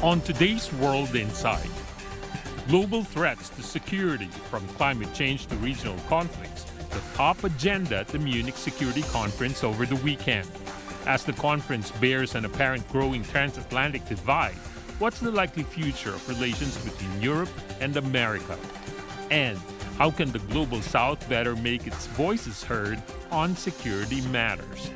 On today's World Insight, global threats to security from climate change to regional conflicts, the top agenda at the Munich Security Conference over the weekend. As the conference bears an apparent growing transatlantic divide, what's the likely future of relations between Europe and America? And how can the Global South better make its voices heard on security matters?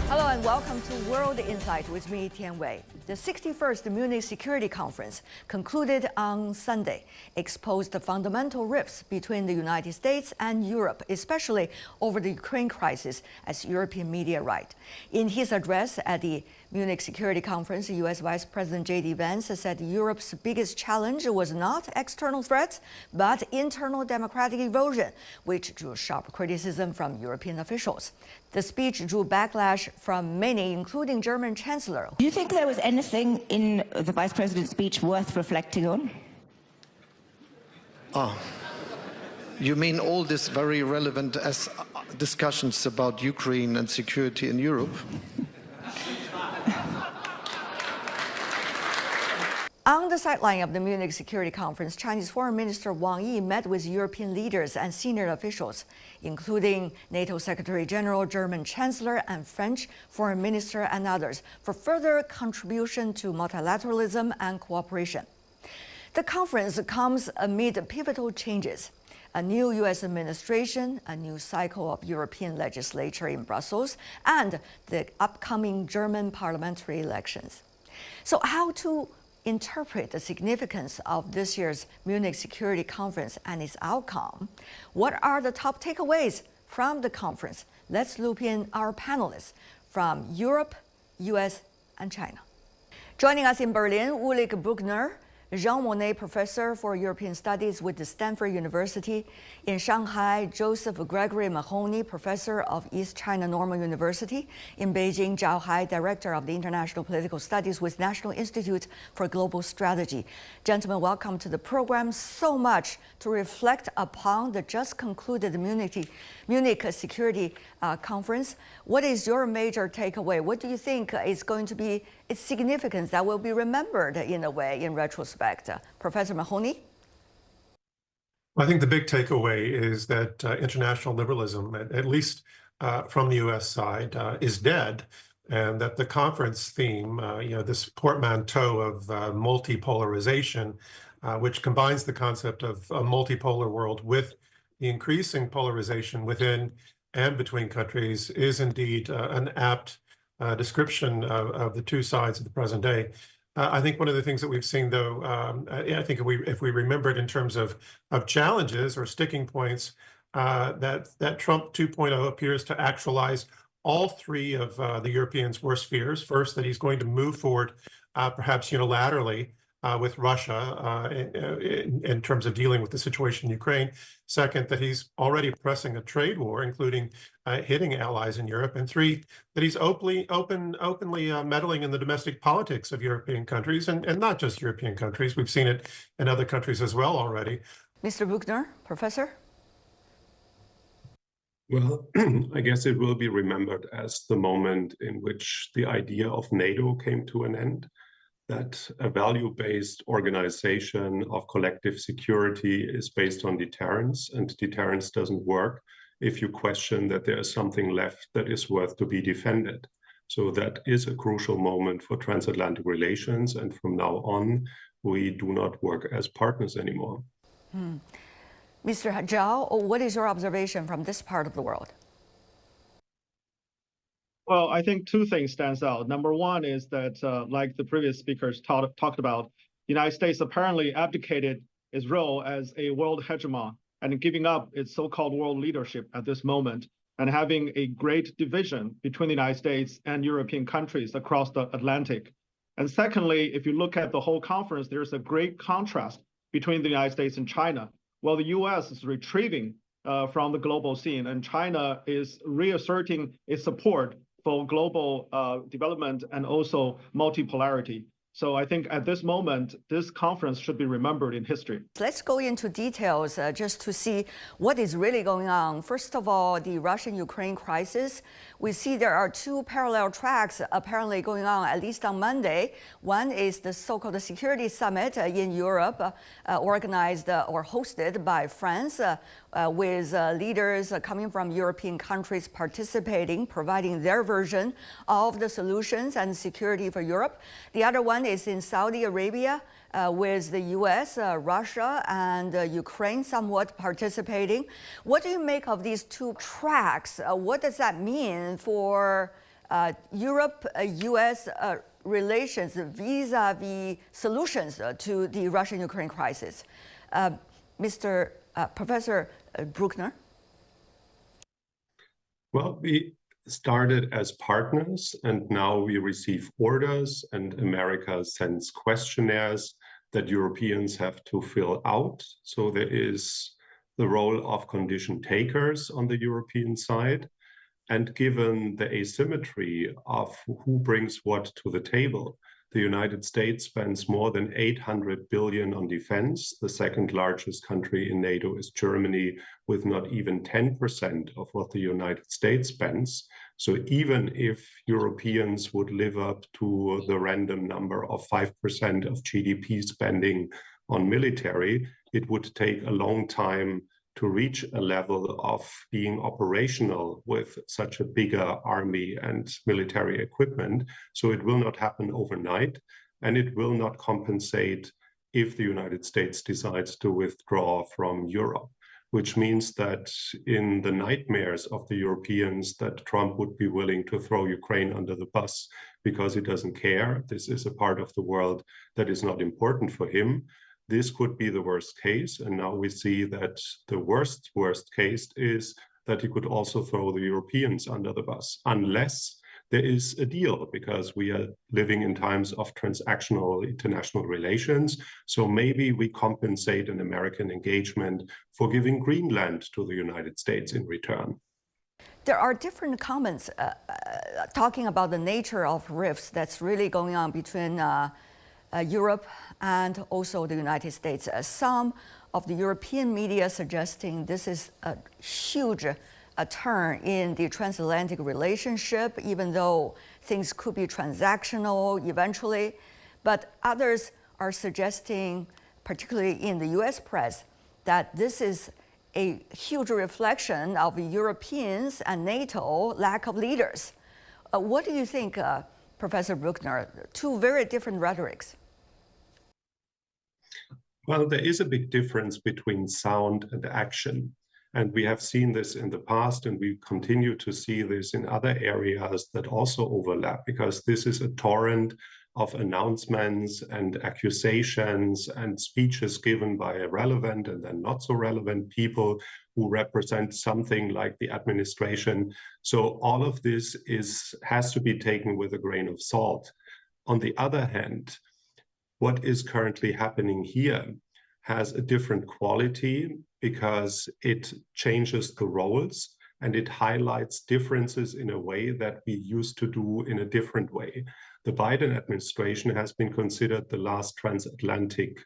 Hello and welcome to World Insight with me, Tian Wei. The 61st Munich Security Conference concluded on Sunday, exposed the fundamental rifts between the United States and Europe, especially over the Ukraine crisis, as European media write. In his address at the Munich Security Conference, U.S. Vice President J.D. Vance said Europe's biggest challenge was not external threats, but internal democratic erosion, which drew sharp criticism from European officials. The speech drew backlash from many, including German Chancellor. Do you think there was anything in the Vice President's speech worth reflecting on? You mean all these very relevant discussions about Ukraine and security in Europe? On the sideline of the Munich Security Conference, Chinese Foreign Minister Wang Yi met with European leaders and senior officials, including NATO Secretary General, German Chancellor, and French Foreign Minister and others, for further contribution to multilateralism and cooperation. The conference comes amid pivotal changes: a new U.S. administration, a new cycle of European legislature in Brussels, and the upcoming German parliamentary elections. So how to interpret the significance of this year's Munich Security Conference and its outcome? What are the top takeaways from the conference? Let's loop in our panelists from Europe, U.S., and China. Joining us in Berlin, Ulrich Bruckner, Jean Monnet Professor for European Studies with the Stanford University. In Shanghai, Joseph Gregory Mahoney, Professor of East China Normal University. In Beijing, Zhao Hai, Director of the International Political Studies with National Institute for Global Strategy. Gentlemen, welcome to the program. So much to reflect upon the just concluded Munich Security Conference. What is your major takeaway? What do you think is going to be its significance that will be remembered in a way in retrospect? Professor Mahoney? I think the big takeaway is that international liberalism, at least from the U.S. side, is dead, and that the conference theme, this portmanteau of multipolarization, which combines the concept of a multipolar world with the increasing polarization within and between countries, is indeed an apt description of the two sides of the present day. I think one of the things that we've seen, though, I think if we remember it in terms of challenges or sticking points, that Trump 2.0 appears to actualize all three of the Europeans' worst fears. First, that he's going to move forward, perhaps unilaterally, with Russia in terms of dealing with the situation in Ukraine. Second, that he's already pressing a trade war, including hitting allies in Europe. And three, that he's openly meddling in the domestic politics of European countries, and not just European countries. We've seen it in other countries as well already. Mr. Bruckner, Professor? Well, I guess it will be remembered as the moment in which the idea of NATO came to an end, that a value-based organization of collective security is based on deterrence, and deterrence doesn't work if you question that there is something left that is worth to be defended. So that is a crucial moment for transatlantic relations, and from now on, we do not work as partners anymore. Mr. Zhao, what is your observation from this part of the world? Well, I think two things stands out. Number one is that, like the previous speakers talked about, the United States apparently abdicated its role as a world hegemon and giving up its so-called world leadership at this moment, and having a great division between the United States and European countries across the Atlantic. And secondly, if you look at the whole conference, there's a great contrast between the United States and China. Well, the U.S. is retrieving from the global scene, and China is reasserting its support for global development and also multipolarity. So I think at this moment, this conference should be remembered in history. Let's go into details just to see what is really going on. First of all, the Russian-Ukraine crisis. We see there are two parallel tracks apparently going on, at least on Monday. One is the so-called Security Summit in Europe, organized or hosted by France, with leaders coming from European countries participating, providing their version of the solutions and security for Europe. The other one is in Saudi Arabia, with the U.S., Russia, and Ukraine somewhat participating. What do you make of these two tracks? What does that mean for Europe-U.S. relations vis-a-vis solutions to the Russian-Ukraine crisis? Professor Bruckner? Well, we started as partners, and now we receive orders, and America sends questionnaires that Europeans have to fill out. So there is the role of condition takers on the European side. And given the asymmetry of who brings what to the table, the United States spends more than $800 billion on defense. The second largest country in NATO is Germany, with not even 10% of what the United States spends. So even if Europeans would live up to the random number of 5% of GDP spending on military, it would take a long time to reach a level of being operational with such a bigger army and military equipment. So it will not happen overnight, and it will not compensate if the United States decides to withdraw from Europe, which means that in the nightmares of the Europeans that Trump would be willing to throw Ukraine under the bus because he doesn't care, this is a part of the world that is not important for him. This could be the worst case, and now we see that the worst case is that he could also throw the Europeans under the bus, unless there is a deal, because we are living in times of transactional international relations. So maybe we compensate an American engagement for giving Greenland to the United States in return. There are different comments talking about the nature of rifts that's really going on between Europe and also the United States. Some of the European media suggesting this is a huge turn in the transatlantic relationship, even though things could be transactional eventually. But others are suggesting, particularly in the US press, that this is a huge reflection of Europeans and NATO lack of leaders. What do you think, Professor Bruckner? Two very different rhetorics. Well, there is a big difference between sound and action. And we have seen this in the past, and we continue to see this in other areas that also overlap, because this is a torrent of announcements and accusations and speeches given by relevant and then not so relevant people who represent something like the administration. So all of this has to be taken with a grain of salt. On the other hand, what is currently happening here has a different quality because it changes the roles and it highlights differences in a way that we used to do in a different way. The Biden administration has been considered the last transatlantic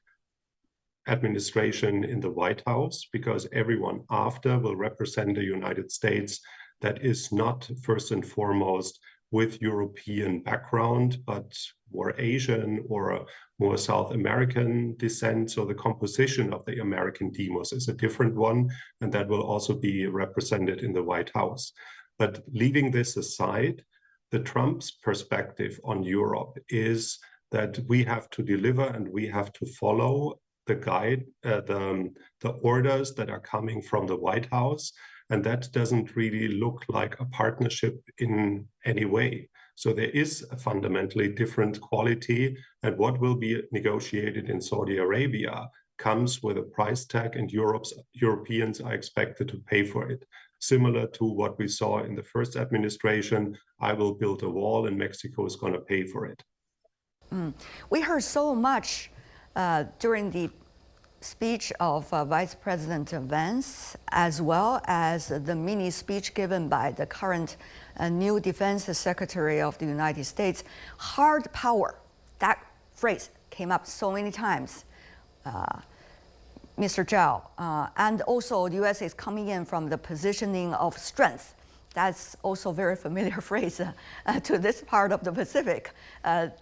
administration in the White House because everyone after will represent a United States that is not first and foremost with European background, but more Asian or more South American descent. So the composition of the American demos is a different one, and that will also be represented in the White House. But leaving this aside, the Trump's perspective on Europe is that we have to deliver and we have to follow the guide, the orders that are coming from the White House. And that doesn't really look like a partnership in any way. So there is a fundamentally different quality, and what will be negotiated in Saudi Arabia comes with a price tag, and Europeans are expected to pay for it. Similar to what we saw in the first administration, I will build a wall and Mexico is going to pay for it. We heard so much during the speech of Vice President Vance, as well as the mini speech given by the current new Defense Secretary of the United States. Hard power, that phrase came up so many times, Mr. Zhao. And also the U.S. is coming in from the positioning of strength. That's also a very familiar phrase to this part of the Pacific,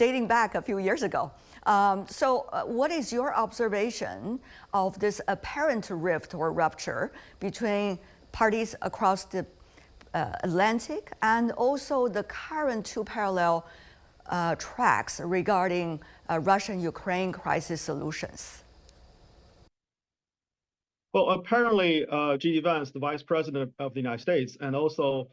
dating back a few years ago. So what is your observation of this apparent rift or rupture between parties across the Atlantic and also the current two parallel tracks regarding Russian-Ukraine crisis solutions? Well, apparently, G.D. Vance, the Vice President of the United States, and also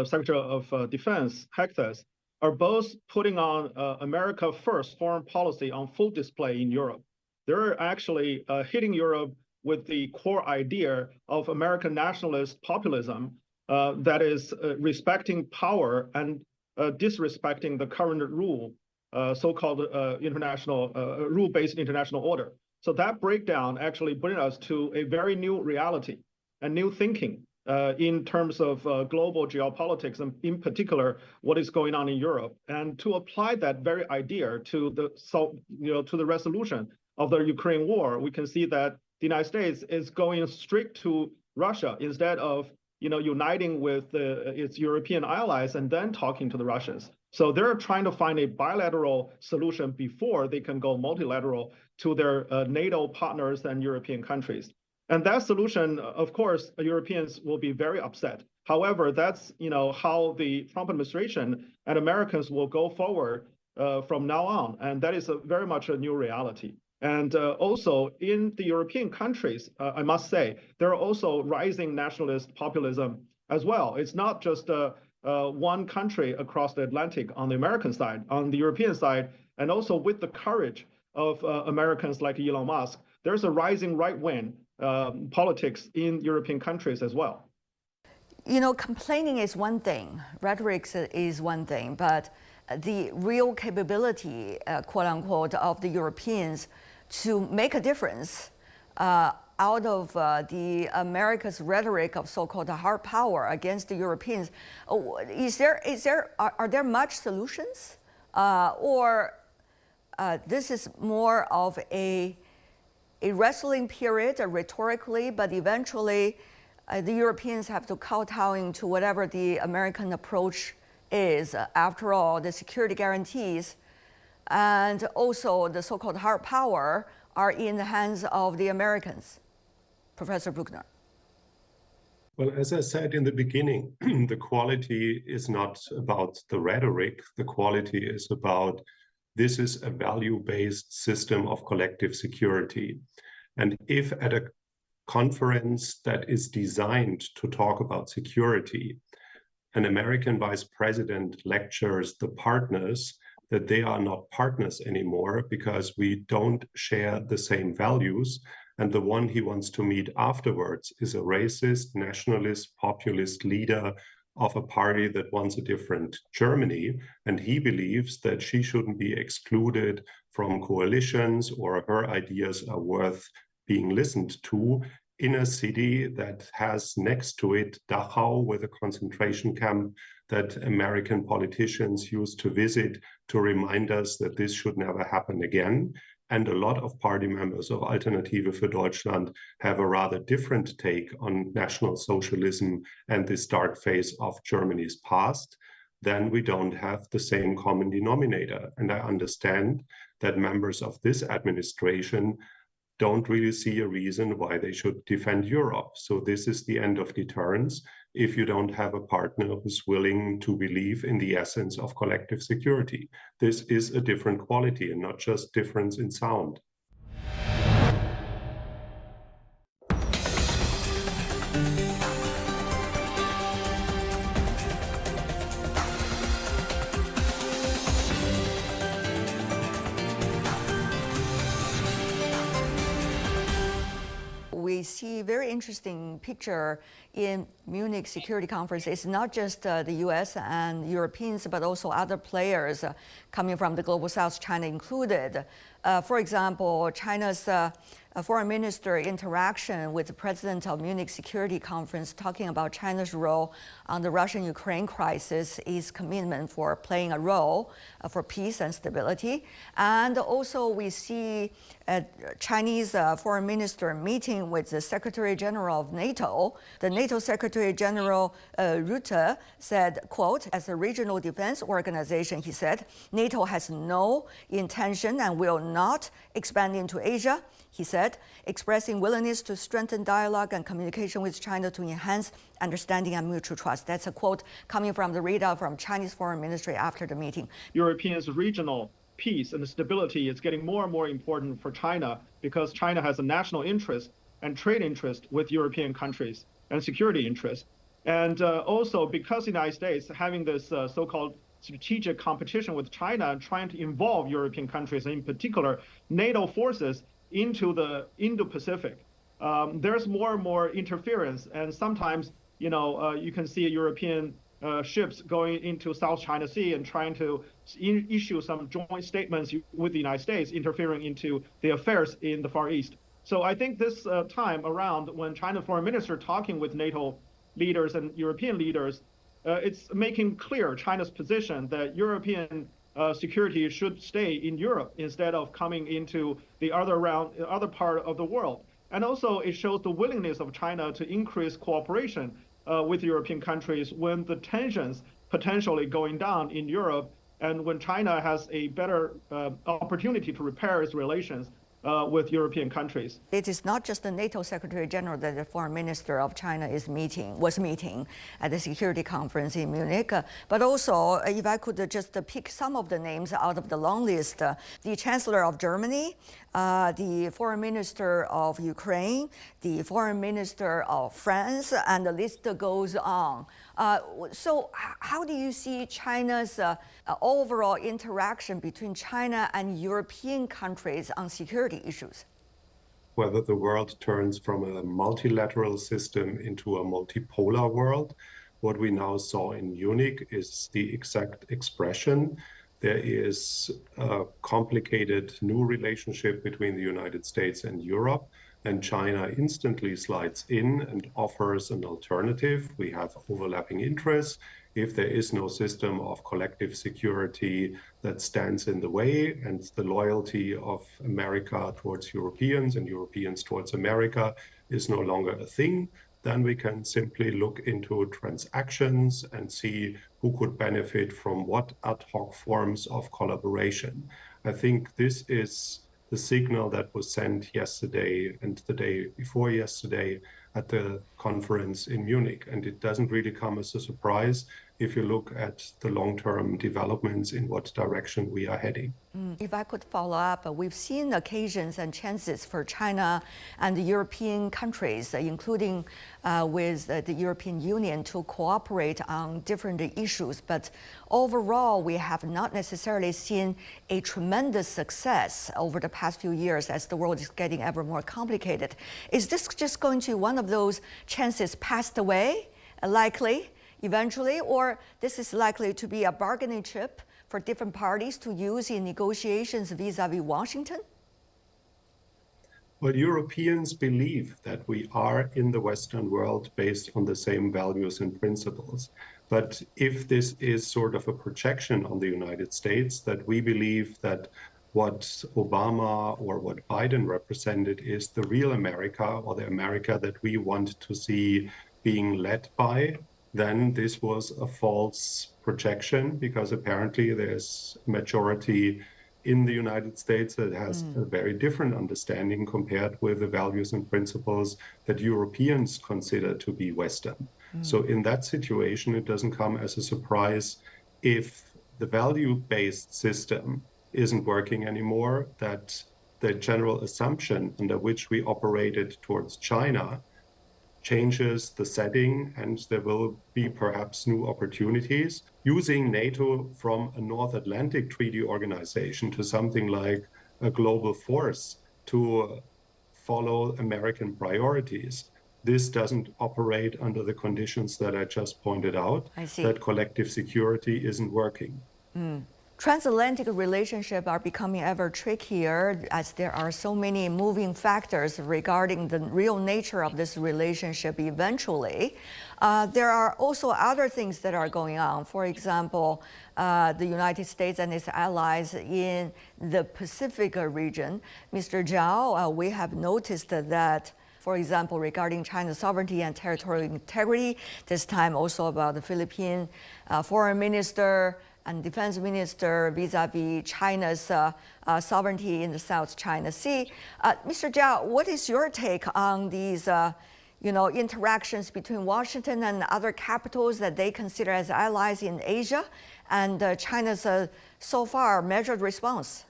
Secretary of Defense, Hector, are both putting on America First foreign policy on full display in Europe. They're actually hitting Europe with the core idea of American nationalist populism that is respecting power and disrespecting the current rule, so-called international rule-based international order. So that breakdown actually brings us to a very new reality and new thinking in terms of global geopolitics, and in particular, what is going on in Europe. And to apply that very idea to the resolution of the Ukraine war, we can see that the United States is going straight to Russia instead of uniting with its European allies and then talking to the Russians. So they're trying to find a bilateral solution before they can go multilateral to their NATO partners and European countries. And that solution, of course, Europeans will be very upset. However, that's how the Trump administration and Americans will go forward from now on. And that is very much a new reality. And also in the European countries, I must say, there are also rising nationalist populism as well. It's not just one country across the Atlantic on the American side, on the European side, and also with the courage of Americans like Elon Musk, there's a rising right-wing politics in European countries as well. Complaining is one thing, rhetoric is one thing, but the real capability, quote unquote, of the Europeans to make a difference out of the America's rhetoric of so-called hard power against the Europeans, are there much solutions, or this is more of a wrestling period, rhetorically, but eventually the Europeans have to kowtow into whatever the American approach is. After all, the security guarantees and also the so-called hard power are in the hands of the Americans. Professor Bruckner. Well, as I said in the beginning, the quality is not about the rhetoric. The quality is about this is a value-based system of collective security. And if at a conference that is designed to talk about security, an American vice president lectures the partners that they are not partners anymore because we don't share the same values, and the one he wants to meet afterwards is a racist, nationalist, populist leader of a party that wants a different Germany, and he believes that she shouldn't be excluded from coalitions or her ideas are worth being listened to in a city that has next to it Dachau, with a concentration camp that American politicians used to visit to remind us that this should never happen again. And a lot of party members of Alternative für Deutschland have a rather different take on National Socialism and this dark phase of Germany's past. Then we don't have the same common denominator. And I understand that members of this administration don't really see a reason why they should defend Europe. So this is the end of deterrence if you don't have a partner who's willing to believe in the essence of collective security. This is a different quality and not just difference in sound. We see a very interesting picture in Munich Security Conference. It's not just the US and Europeans, but also other players coming from the Global South, China included. For example, China's a foreign minister interaction with the president of Munich Security Conference talking about China's role on the Russian-Ukraine crisis, its commitment for playing a role for peace and stability. And also we see a Chinese foreign minister meeting with the Secretary General of NATO. The NATO Secretary General Rutte said, quote, as a regional defense organization, he said, NATO has no intention and will not expand into Asia. He said, expressing willingness to strengthen dialogue and communication with China to enhance understanding and mutual trust. That's a quote coming from the readout from Chinese Foreign Ministry after the meeting. Europeans' regional peace and stability is getting more and more important for China because China has a national interest and trade interest with European countries and security interest. And also because the United States having this so-called strategic competition with China and trying to involve European countries, and in particular NATO forces, into the Indo-Pacific. There's more and more interference, and sometimes, you can see European ships going into South China Sea and trying to issue some joint statements with the United States, interfering into the affairs in the Far East. So I think this time around, when China foreign minister talking with NATO leaders and European leaders, it's making clear China's position that European security should stay in Europe instead of coming into the other part of the world. And also it shows the willingness of China to increase cooperation with European countries when the tensions potentially going down in Europe and when China has a better opportunity to repair its relations with European countries. It is not just the NATO Secretary General that the Foreign Minister of China was meeting at the Security Conference in Munich, but also, if I could just pick some of the names out of the long list, the Chancellor of Germany, the Foreign Minister of Ukraine, the Foreign Minister of France, and the list goes on. So how do you see China's overall interaction between China and European countries on security issues? Whether the world turns from a multilateral system into a multipolar world, what we now saw in Munich is the exact expression. There is a complicated new relationship between the United States and Europe, and China instantly slides in and offers an alternative. We have overlapping interests. If there is no system of collective security that stands in the way, and the loyalty of America towards Europeans and Europeans towards America is no longer a thing, then we can simply look into transactions and see who could benefit from what ad hoc forms of collaboration. I think this is the signal that was sent yesterday and the day before yesterday at the conference in Munich. And it doesn't really come as a surprise if you look at the long-term developments in what direction we are heading. If I could follow up, we've seen occasions and chances for China and the European countries, including with the European Union, to cooperate on different issues. But overall, we have not necessarily seen a tremendous success over the past few years as the world is getting ever more complicated. Is this just going to one of those chances passed away, likely, eventually, or this is likely to be a bargaining chip for different parties to use in negotiations vis-à-vis Washington? Well, Europeans believe that we are in the Western world based on the same values and principles. But if this is sort of a projection on the United States, that we believe that what Obama or what Biden represented is the real America, or the America that we want to see being led by, then this was a false projection, because apparently there's a majority in the United States that has a very different understanding compared with the values and principles that Europeans consider to be Western. So in that situation, it doesn't come as a surprise if the value-based system isn't working anymore, that the general assumption under which we operated towards China changes the setting, and there will be perhaps new opportunities. Using NATO from a North Atlantic Treaty Organization to something like a global force to follow American priorities. This doesn't operate under the conditions that I just pointed out, I see. that collective security isn't working. Transatlantic relationships are becoming ever trickier as there are so many moving factors regarding the real nature of this relationship eventually. There are also other things that are going on. For example, the United States and its allies in the Pacific region. Mr. Zhao, we have noticed that, for example, regarding China's sovereignty and territorial integrity, this time also about the Philippine foreign minister and defense minister vis-a-vis China's sovereignty in the South China Sea. Mr. Zhao, what is your take on these interactions between Washington and other capitals that they consider as allies in Asia and China's so far measured response?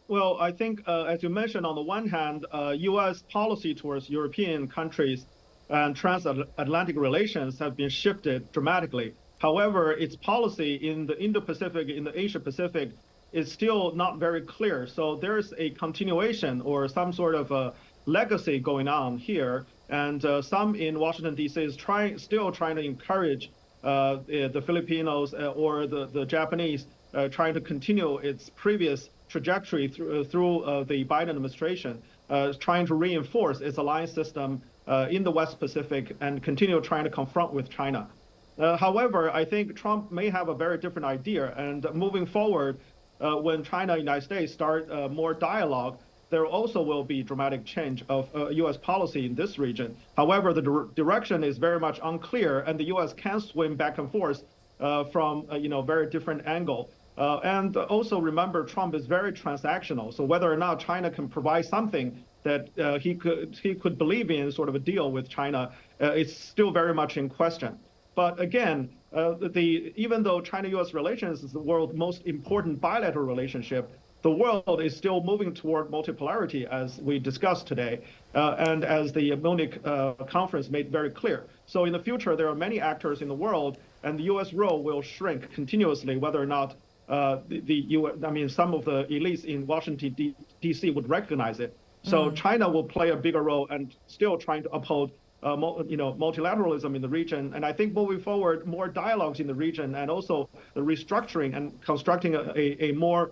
Well, I think, as you mentioned, on the one hand, U.S. policy towards European countries and transatlantic relations have been shifted dramatically. However, its policy in the Indo-Pacific, in the Asia-Pacific, is still not very clear. So there's a continuation or some sort of a legacy going on here. And some in Washington, D.C. is still trying to encourage the Filipinos or the Japanese trying to continue its previous trajectory through the Biden administration, trying to reinforce its alliance system in the West Pacific and continue trying to confront with China. However, I think Trump may have a very different idea. And moving forward, when China and the United States start more dialogue, there also will be dramatic change of U.S. policy in this region. However, the direction is very much unclear, and the U.S. can swim back and forth from very different angle. And also remember, Trump is very transactional. So whether or not China can provide something that he could believe in, sort of a deal with China, is still very much in question. But again, even though China-U.S. relations is the world's most important bilateral relationship, the world is still moving toward multipolarity, as we discussed today, and as the Munich conference made very clear. So in the future, there are many actors in the world, and the U.S. role will shrink continuously, whether or not some of the elites in Washington, D.C. would recognize it. So China will play a bigger role and still trying to uphold multilateralism in the region. And I think moving forward, more dialogues in the region and also the restructuring and constructing a more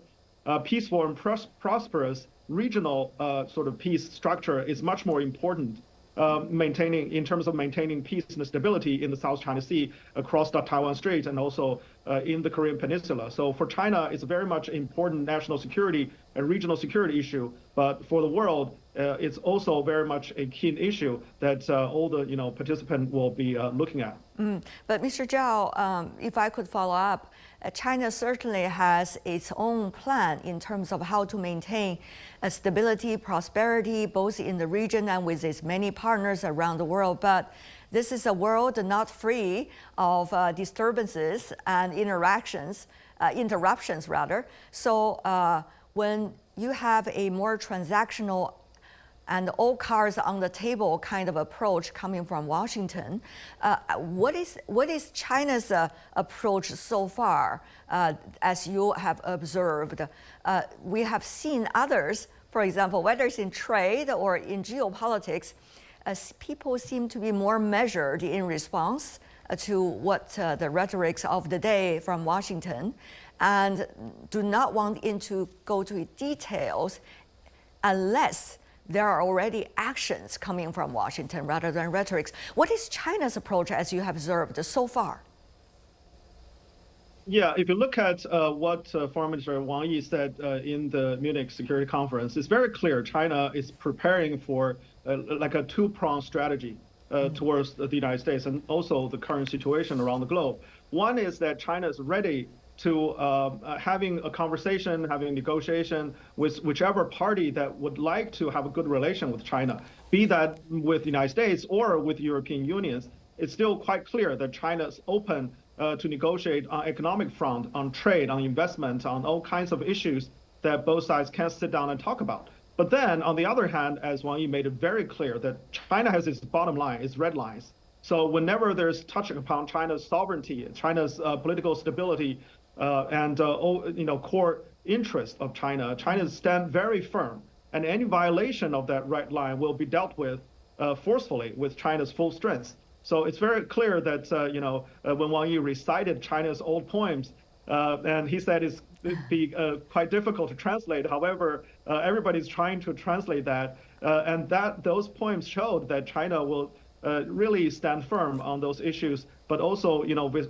peaceful and prosperous regional sort of peace structure is much more important, in terms of maintaining peace and stability in the South China Sea, across the Taiwan Strait, and also in the Korean Peninsula. So for China, it's very much important national security and regional security issue. But for the world, it's also very much a key issue that all the participants will be looking at. But Mr. Zhao, if I could follow up, China certainly has its own plan in terms of how to maintain stability, prosperity, both in the region and with its many partners around the world. But this is a world not free of disturbances and interruptions. So when you have a more transactional and all cards on the table kind of approach coming from Washington, what is China's approach so far, as you have observed? We have seen others, for example, whether it's in trade or in geopolitics, as people seem to be more measured in response to what the rhetorics of the day from Washington, and do not want to go to details unless there are already actions coming from Washington rather than rhetorics. What is China's approach as you have observed so far? Yeah, if you look at what Foreign Minister Wang Yi said in the Munich Security Conference, it's very clear China is preparing for like a two-pronged strategy towards the United States and also the current situation around the globe. One is that China is ready to having a conversation, having a negotiation with whichever party that would like to have a good relation with China, be that with the United States or with European unions. It's still quite clear that China is open to negotiate on economic front, on trade, on investment, on all kinds of issues that both sides can sit down and talk about. But then, on the other hand, as Wang Yi made it very clear, that China has its bottom line, its red lines. So whenever there's touching upon China's sovereignty, China's political stability, and core interest of China, China stands very firm, and any violation of that red line will be dealt with forcefully with China's full strength. So it's very clear that, when Wang Yi recited China's old poems, and he said it'd be quite difficult to translate. However, everybody's trying to translate that. And those poems showed that China will really stand firm on those issues, but also,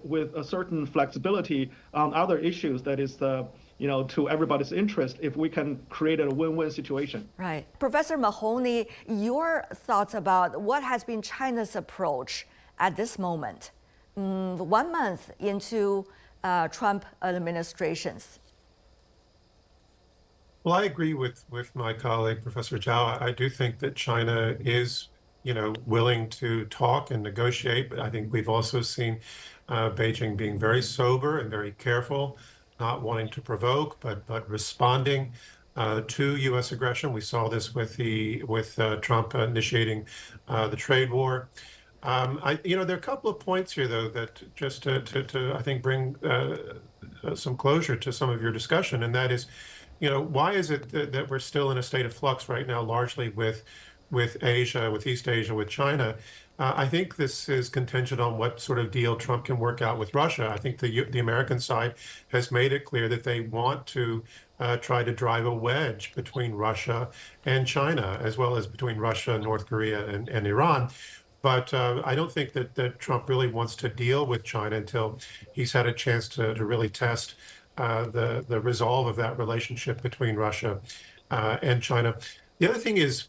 with a certain flexibility on other issues that is, to everybody's interest if we can create a win-win situation. Right. Professor Mahoney, your thoughts about what has been China's approach at this moment, 1 month into Trump administrations? Well, I agree with my colleague, Professor Zhao. I do think that China is, willing to talk and negotiate, but I think we've also seen Beijing being very sober and very careful, not wanting to provoke, but responding to U.S. aggression. We saw this with Trump initiating the trade war. There are a couple of points here, though, that just to I think bring some closure to some of your discussion, and that is, why is it that we're still in a state of flux right now, largely with Asia, with East Asia, with China? I think this is contingent on what sort of deal Trump can work out with Russia. I think the American side has made it clear that they want to try to drive a wedge between Russia and China, as well as between Russia, North Korea, and Iran. But I don't think that Trump really wants to deal with China until he's had a chance to really test the resolve of that relationship between Russia and China. The other thing is,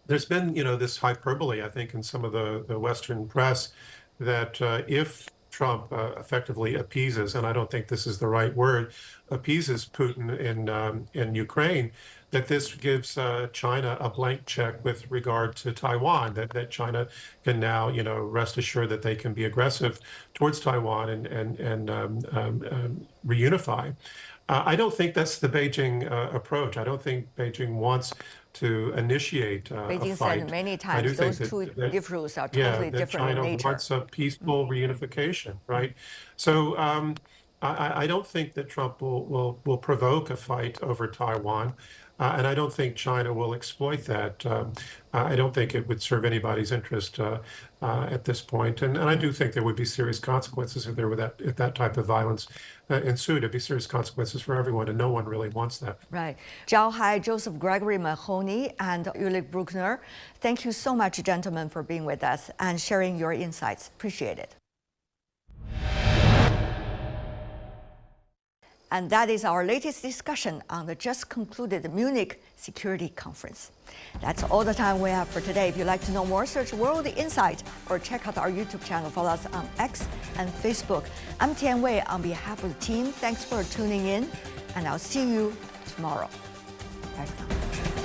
there's been, this hyperbole, I think, in some of the Western press that if Trump effectively appeases, and I don't think this is the right word, appeases Putin in Ukraine, that this gives China a blank check with regard to Taiwan, that China can now, rest assured that they can be aggressive towards Taiwan and reunify. I don't think that's the Beijing approach. I don't think Beijing wants to initiate Beijing a fight. said many times those two views are totally different China in nature. wants a peaceful reunification, right? So I don't think that Trump will provoke a fight over Taiwan, and I don't think China will exploit that. I don't think it would serve anybody's interest at this point, and I do think there would be serious consequences if that type of violence ensued. It'd be serious consequences for everyone, and no one really wants that. Right. Zhao Hai, Joseph Gregory Mahoney, and Ulrich Bruckner, thank you so much, gentlemen, for being with us and sharing your insights. Appreciate it. And that is our latest discussion on the just concluded Munich Security Conference. That's all the time we have for today. If you'd like to know more, search World Insight or check out our YouTube channel. Follow us on X and Facebook. I'm Tian Wei on behalf of the team. Thanks for tuning in, and I'll see you tomorrow. Bye for now.